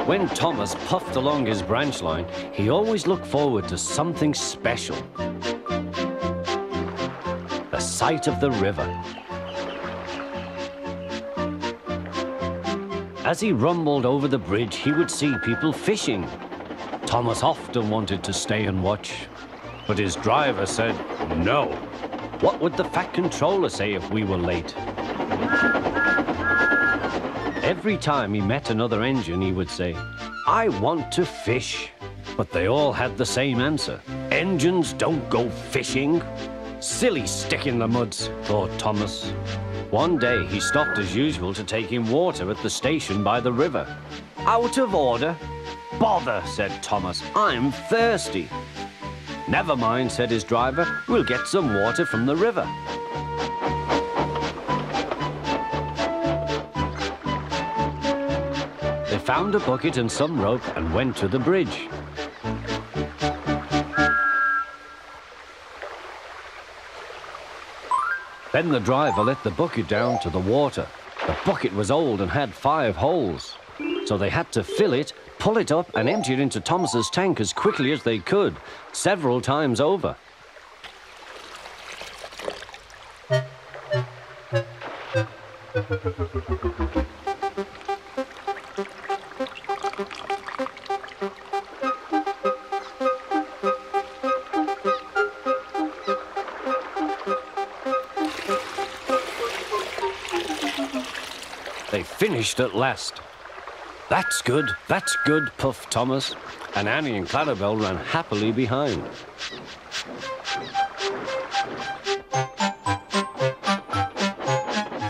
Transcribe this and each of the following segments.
When Thomas puffed along his branch line, he always looked forward to something special. The sight of the river. As he rumbled over the bridge, he would see people fishing. Thomas often wanted to stay and watch, but his driver said no. What would the Fat Controller say if we were late? Every time he met another engine, he would say, "I want to fish." But they all had the same answer. "Engines don't go fishing." Silly stick in the muds, thought Thomas. One day he stopped as usual to take in water at the station by the river. "Out of order." "Bother," said Thomas, "I'm thirsty." "Never mind," said his driver, "we'll get some water from the river." They found a bucket and some rope and went to the bridge. Then the driver let the bucket down to the water. The bucket was old and had 5 holes, so they had to fill it, pull it up and empty it into Thomas's tank as quickly as they could, several times over. They finished at last. That's good, puffed Thomas, and Annie and Clarabel ran happily behind.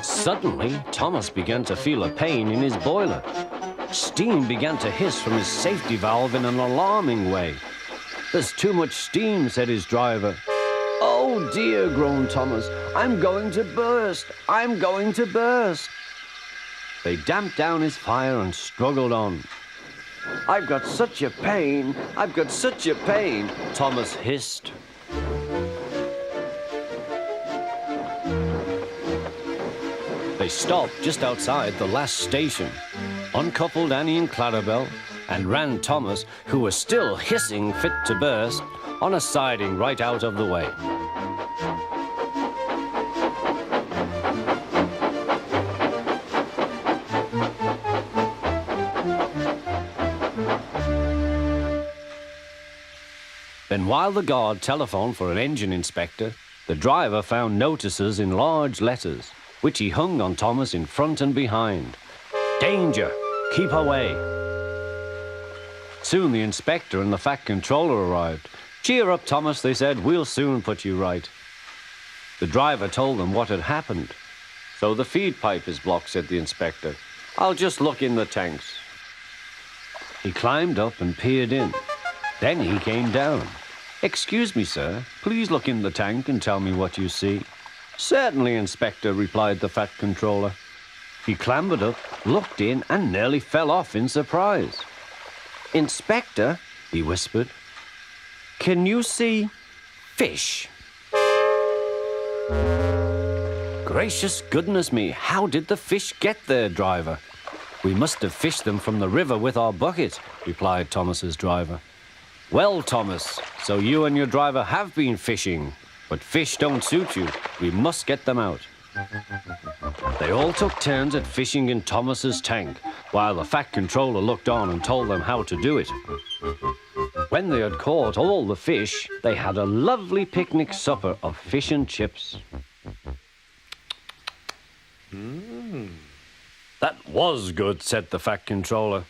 Suddenly, Thomas began to feel a pain in his boiler. Steam began to hiss from his safety valve in an alarming way. "There's too much steam," said his driver. "Oh dear," groaned Thomas, "I'm going to burst, I'm going to burst." They damped down his fire and struggled on. "I've got such a pain, I've got such a pain," Thomas hissed. They stopped just outside the last station, uncoupled Annie and Clarabel, and ran Thomas, who was still hissing fit to burst, on a siding right out of the way. Then while the guard telephoned for an engine inspector, the driver found notices in large letters, which he hung on Thomas in front and behind. "Danger! Keep away!" Soon the inspector and the Fat Controller arrived. "Cheer up, Thomas," they said, "we'll soon put you right." The driver told them what had happened. "So the feed pipe is blocked," said the inspector. "I'll just look in the tanks." He climbed up and peered in. Then he came down. "Excuse me, sir, please look in the tank and tell me what you see." "Certainly, Inspector," replied the Fat Controller. He clambered up, looked in, and nearly fell off in surprise. "Inspector," he whispered, "can you see fish?" "Gracious goodness me, how did the fish get there, driver?" "We must have fished them from the river with our bucket," replied Thomas's driver. "Well, Thomas, so you and your driver have been fishing, but fish don't suit you. We must get them out." They all took turns at fishing in Thomas's tank, while the Fat Controller looked on and told them how to do it. When they had caught all the fish, they had a lovely picnic supper of fish and chips. "That was good," said the Fat Controller.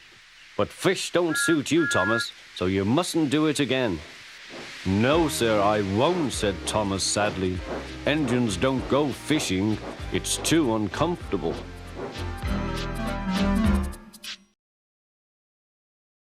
"But fish don't suit you, Thomas, so you mustn't do it again." "No, sir, I won't," said Thomas sadly. "Engines don't go fishing. It's too uncomfortable."